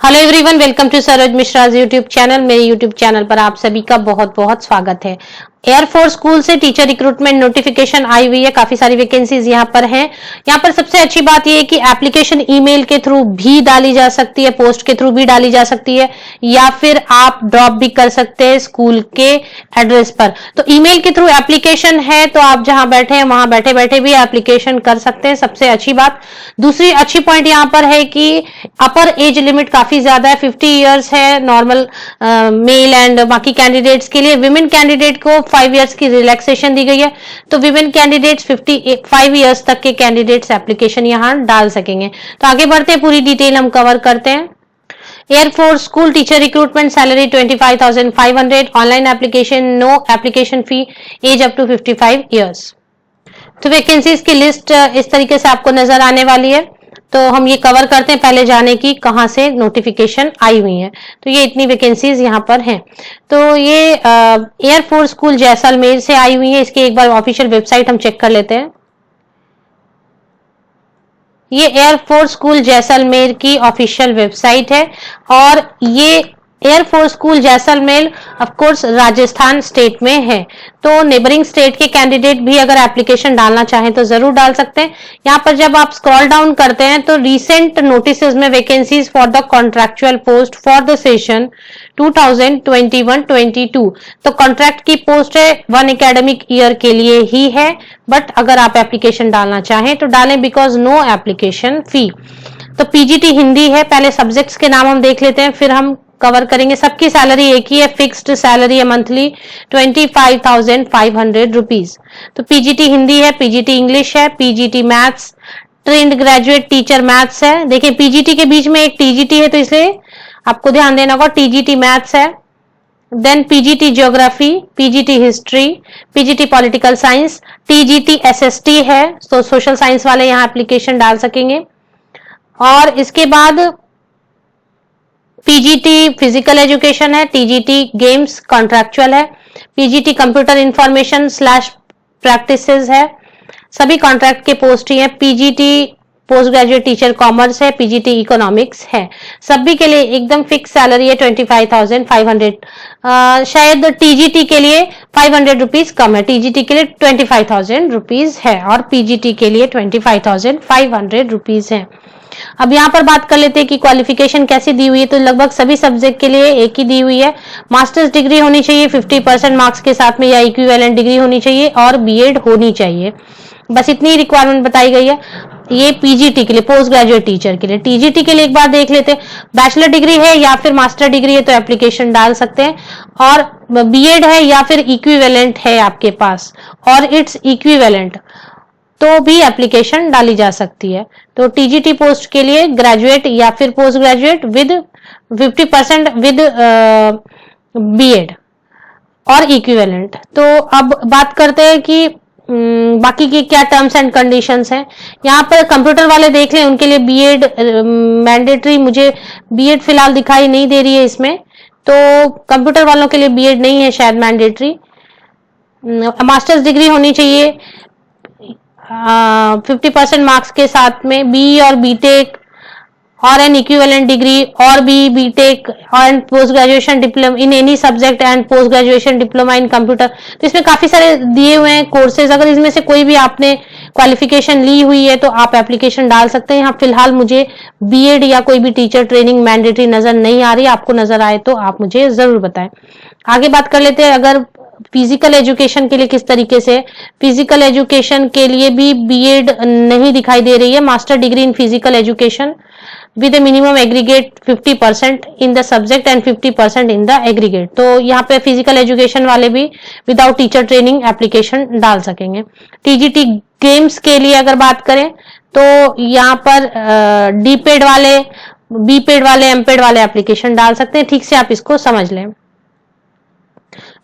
Hello everyone, welcome to Saroj Mishra YouTube channel. मेरे YouTube channel पर आप सभी का बहुत बहुत स्वागत है। एयरफोर्स स्कूल से टीचर रिक्रूटमेंट नोटिफिकेशन आई हुई है। काफी सारी वैकेंसीज यहाँ पर हैं। यहाँ पर सबसे अच्छी बात यह है कि एप्लीकेशन ईमेल के थ्रू भी डाली जा सकती है, पोस्ट के थ्रू भी डाली जा सकती है, या फिर आप ड्रॉप भी कर सकते हैं स्कूल के एड्रेस पर। तो ईमेल के थ्रू एप्लीकेशन है तो आप जहां बैठे हैं वहां बैठे बैठे भी एप्लीकेशन कर सकते हैं। सबसे अच्छी बात। दूसरी अच्छी पॉइंट यहाँ पर है कि अपर एज लिमिट काफी ज्यादा है, 50 इयर्स है नॉर्मल मेल एंड बाकी कैंडिडेट्स के लिए। विमेन कैंडिडेट को 5 इयर्स की रिलैक्सेशन दी गई है, तो विमेन कैंडिडेट्स 55 इयर्स तक के कैंडिडेट्स एप्लीकेशन यहां डाल सकेंगे। तो आगे बढ़ते हैं, पूरी डिटेल हम कवर करते हैं। Air force school teacher recruitment, salary 25,500, online application, no application fee, age up to 55 years. तो वैकेंसीज की लिस्ट इस तरीके से आपको नजर आने वाली है। तो हम ये कवर करते हैं, पहले जाने की कहां से नोटिफिकेशन आई हुई है। तो ये इतनी वैकेंसीज यहाँ पर हैं। तो ये एयरफोर्स स्कूल जैसलमेर से आई हुई है। इसकी एक बार ऑफिशियल वेबसाइट हम चेक कर लेते हैं। ये एयरफोर्स स्कूल जैसलमेर की ऑफिशियल वेबसाइट है और ये air force school Jaisalmer of course Rajasthan state में है। तो नेबरिंग स्टेट के कैंडिडेट भी अगर एप्लीकेशन डालना चाहें तो जरूर डाल सकते हैं। यहाँ पर जब आप स्क्रॉल डाउन करते हैं तो रिसेंट नोटिसेस में vacancies for the contractual post for the session 2021-22, तो कॉन्ट्रैक्ट की पोस्ट है 1 एकेडमिक ईयर के लिए ही है। बट अगर आप एप्लीकेशन डालना चाहें तो डालें, बिकॉज नो एप्लीकेशन फी। तो पीजीटी हिंदी है। पहले सब्जेक्ट्स के नाम हम देख लेते हैं, फिर हम कवर करेंगे। सबकी सैलरी एक ही है, फिक्स्ड सैलरी है मंथली 25,500 रुपीज। तो पीजीटी हिंदी है, पीजीटी इंग्लिश है, PGT maths, trained graduate teacher maths है। देखिए पीजीटी के बीच में एक टीजीटी है तो इसलिए आपको ध्यान देना होगा। टीजीटी मैथ्स है, then PGT geography, PGT history, PGT political science, TGT SST है, तो सोशल साइंस वाले यहाँ एप्लीकेशन डाल सकेंगे। और इसके बाद पीजीटी फिजिकल एजुकेशन है, टीजीटी गेम्स कॉन्ट्रैक्चुअल है, PGT computer information slash practices है। सभी कॉन्ट्रैक्ट के पोस्ट ही है। PGT post graduate teacher commerce है, पीजीटी इकोनॉमिक्स है। सभी के लिए एकदम फिक्स सैलरी है 25,500। शायद टीजीटी के लिए 500 रुपीज कम है। टीजीटी के लिए 25,000 रुपीज है और पीजीटी के लिए 25,500 रुपीज है। अब यहाँ पर बात कर लेते हैं कि क्वालिफिकेशन कैसी दी हुई है। तो लगभग सभी सब्जेक्ट के लिए एक ही दी हुई है। मास्टर्स डिग्री होनी चाहिए 50% मार्क्स के साथ में, या इक्विवेलेंट डिग्री होनी चाहिए और बीएड होनी चाहिए। बस इतनी रिक्वायरमेंट बताई गई है। ये पीजीटी के लिए, पोस्ट ग्रेजुएट टीचर के लिए। टीजीटी के लिए एक बार देख लेते हैं, बैचलर डिग्री है या फिर मास्टर डिग्री है तो एप्लीकेशन डाल सकते हैं, और बीएड है या फिर इक्विवेलेंट है आपके पास और इट्स इक्विवेलेंट तो भी एप्लीकेशन डाली जा सकती है। तो टीजीटी पोस्ट के लिए ग्रेजुएट या फिर post graduate with 50% with BEd और इक्विवेलेंट। तो अब बात करते हैं कि बाकी की क्या टर्म्स एंड कंडीशंस हैं। यहाँ पर कंप्यूटर वाले देख लें, उनके लिए बीएड मैंडेटरी, मुझे बीएड फिलहाल दिखाई नहीं दे रही है इसमें, तो कंप्यूटर वालों के लिए बीएड नहीं है शायद मैंडेटरी। मास्टर्स डिग्री होनी चाहिए 50% मार्क्स के साथ में, बी और बीटेक और एन इक्विवेलेंट डिग्री और बीटेक और post graduation diploma in any subject and post graduation diploma in computer. तो इसमें काफी सारे दिए हुए हैं कोर्सेज। अगर इसमें से कोई भी आपने क्वालिफिकेशन ली हुई है तो आप एप्लीकेशन डाल सकते हैं। यहाँ फिलहाल मुझे बीएड या कोई भी टीचर ट्रेनिंग मैंडेटरी नजर नहीं आ रही। आपको नजर आए तो आप मुझे जरूर बताएं। आगे बात कर लेते हैं अगर फिजिकल एजुकेशन के लिए किस तरीके से। फिजिकल एजुकेशन के लिए भी बीएड नहीं दिखाई दे रही है। Master degree in physical education with minimum aggregate 50% in the subject and 50% in the aggregate. तो यहाँ पे फिजिकल एजुकेशन वाले भी विदाउट टीचर ट्रेनिंग एप्लीकेशन डाल सकेंगे। टीजीटी गेम्स के लिए अगर बात करें तो यहाँ पर डीपेड वाले, बीपेड वाले, एमपेड वाले एप्लीकेशन डाल सकते हैं। ठीक से आप इसको समझ लें।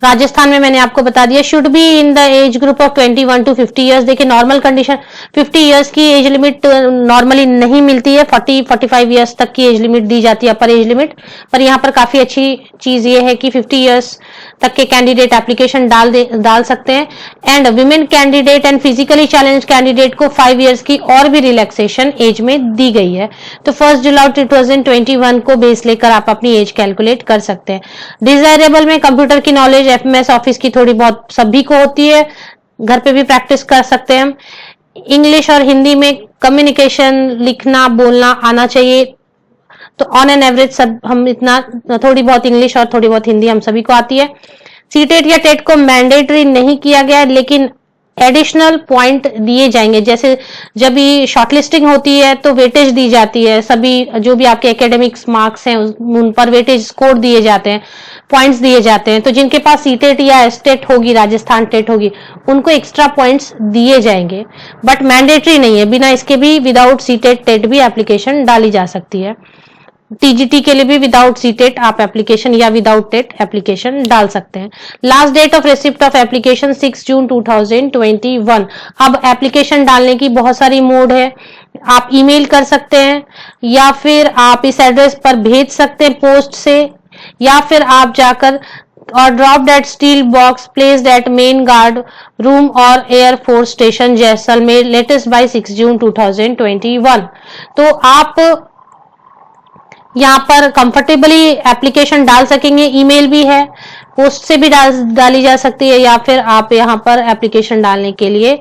राजस्थान में मैंने आपको बता दिया, should be in the age group of 21 to 50 years. देखिए नॉर्मल कंडीशन 50 ईयर्स की एज लिमिट नॉर्मली नहीं मिलती है, 40-45 ईयर्स तक की एज लिमिट दी जाती है, अपर एज लिमिट। पर यहाँ पर काफी अच्छी चीज ये है कि 50 ईयर्स तक के कैंडिडेट एप्लीकेशन डाल सकते हैं। And women candidate and physically challenge candidate को 5 ईयर्स की और भी रिलैक्सेशन एज में दी गई है। तो 1 जुलाई 2021 को बेस लेकर आप अपनी एज कैलकुलेट कर सकते हैं। डिजायरेबल में कंप्यूटर की नॉलेज एफएमएस ऑफिस की थोड़ी बहुत सभी को होती है, घर पे भी प्रैक्टिस कर सकते हैं हम। इंग्लिश और हिंदी में कम्युनिकेशन, लिखना बोलना आना चाहिए। तो ऑन एन एवरेज सब हम इतना, थोड़ी बहुत इंग्लिश और थोड़ी बहुत हिंदी हम सभी को आती है। सीटेट या टेट को मैंडेटरी नहीं किया गया है, लेकिन एडिशनल पॉइंट दिए जाएंगे। जैसे जब भी शॉर्टलिस्टिंग होती है तो वेटेज दी जाती है, सभी जो भी आपके एकेडमिक्स मार्क्स हैं उन पर वेटेज स्कोर दिए जाते हैं, पॉइंट्स दिए जाते हैं। तो जिनके पास सीटेट या एस्टेट होगी, राजस्थान टेट होगी, उनको एक्स्ट्रा पॉइंट्स दिए जाएंगे, बट मैंडेटरी नहीं है। बिना इसके भी विदाउट सीटेट टेट भी एप्लीकेशन डाली जा सकती है। टीजीटी के लिए भी विदाउट सीटेट आप एप्लीकेशन या विदाउट टेट एप्लीकेशन डाल सकते हैं। Last date of receipt of application 6 June 2021। अब एप्लीकेशन डालने की बहुत सारी मोड है। आप ईमेल कर सकते हैं, या फिर आप इस एड्रेस पर भेज सकते हैं पोस्ट से, या फिर आप जाकर और drop that steel box placed at main guard room और air force station Jaisalmer latest by 6 June 2021। तो आप यहाँ पर कंफर्टेबली एप्लीकेशन डाल सकेंगे। ईमेल भी है, पोस्ट से भी डाली जा सकती है, या फिर आप यहाँ पर एप्लीकेशन डालने के लिए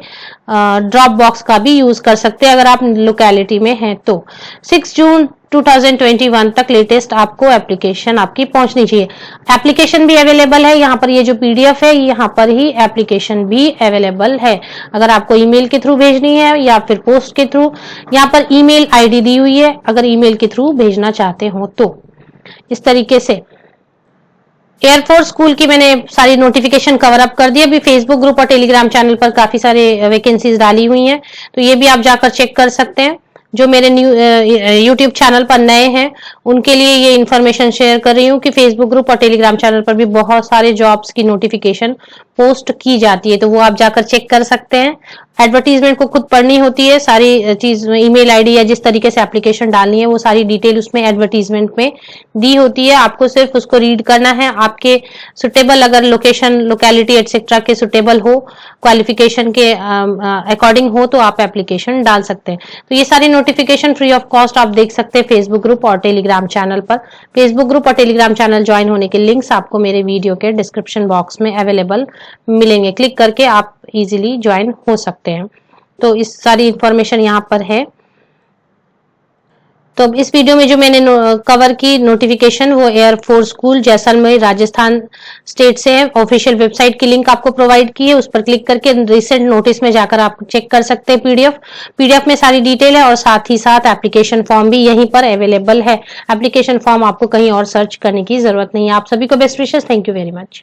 ड्रॉप बॉक्स का भी यूज कर सकते हैं अगर आप लोकेलिटी में हैं तो। 6 जून 2021 तक लेटेस्ट आपको एप्लीकेशन आपकी पहुंचनी चाहिए। एप्लीकेशन भी अवेलेबल है यहाँ पर, ये जो पीडीएफ है यहाँ पर ही एप्लीकेशन भी अवेलेबल है। अगर आपको ईमेल के थ्रू भेजनी है या फिर पोस्ट के थ्रू, यहाँ पर ईमेल आईडी दी हुई है अगर ईमेल के थ्रू भेजना चाहते हो तो। इस तरीके से एयरफोर्स स्कूल की मैंने सारी नोटिफिकेशन कवर अप कर दी। अभी फेसबुक ग्रुप और टेलीग्राम चैनल पर काफी सारे वैकेंसीज डाली हुई हैं, तो ये भी आप जाकर चेक कर सकते हैं। जो मेरे यूट्यूब चैनल पर नए हैं उनके लिए ये इन्फॉर्मेशन शेयर कर रही हूँ कि फेसबुक ग्रुप और टेलीग्राम चैनल पर भी बहुत सारे जॉब्स की नोटिफिकेशन पोस्ट की जाती है, तो वो आप जाकर चेक कर सकते हैं। एडवर्टीजमेंट को खुद पढ़नी होती है, सारी चीज ईमेल आईडी या जिस तरीके से एप्लीकेशन डालनी है वो सारी डिटेल उसमें एडवर्टीजमेंट में दी होती है। आपको सिर्फ उसको रीड करना है, आपके सुटेबल अगर लोकेशन, लोकेलिटी एटसेट्रा के सुटेबल हो, क्वालिफिकेशन के अकॉर्डिंग हो तो आप एप्लीकेशन डाल सकते हैं। तो ये सारी नोटिफिकेशन फ्री ऑफ कॉस्ट आप देख सकते हैं फेसबुक ग्रुप और टेलीग्राम चैनल पर। फेसबुक ग्रुप और टेलीग्राम चैनल ज्वाइन होने के लिंक्स आपको मेरे वीडियो के डिस्क्रिप्शन बॉक्स में अवेलेबल मिलेंगे, क्लिक करके आप इजीली ज्वाइन हो सकते हैं। तो इस सारी इंफॉर्मेशन यहाँ पर है। तो इस वीडियो में जो मैंने कवर की नोटिफिकेशन वो air force school Jaisalmer Rajasthan state से है। ऑफिशियल वेबसाइट की लिंक आपको प्रोवाइड की है, उस पर क्लिक करके रिसेंट नोटिस में जाकर आप चेक कर सकते हैं। पीडीएफ में सारी डिटेल है और साथ ही साथ एप्लीकेशन फॉर्म भी यहीं पर अवेलेबल है। एप्लीकेशन फॉर्म आपको कहीं और सर्च करने की जरूरत नहीं है। आप सभी को best wishes, thank you very much.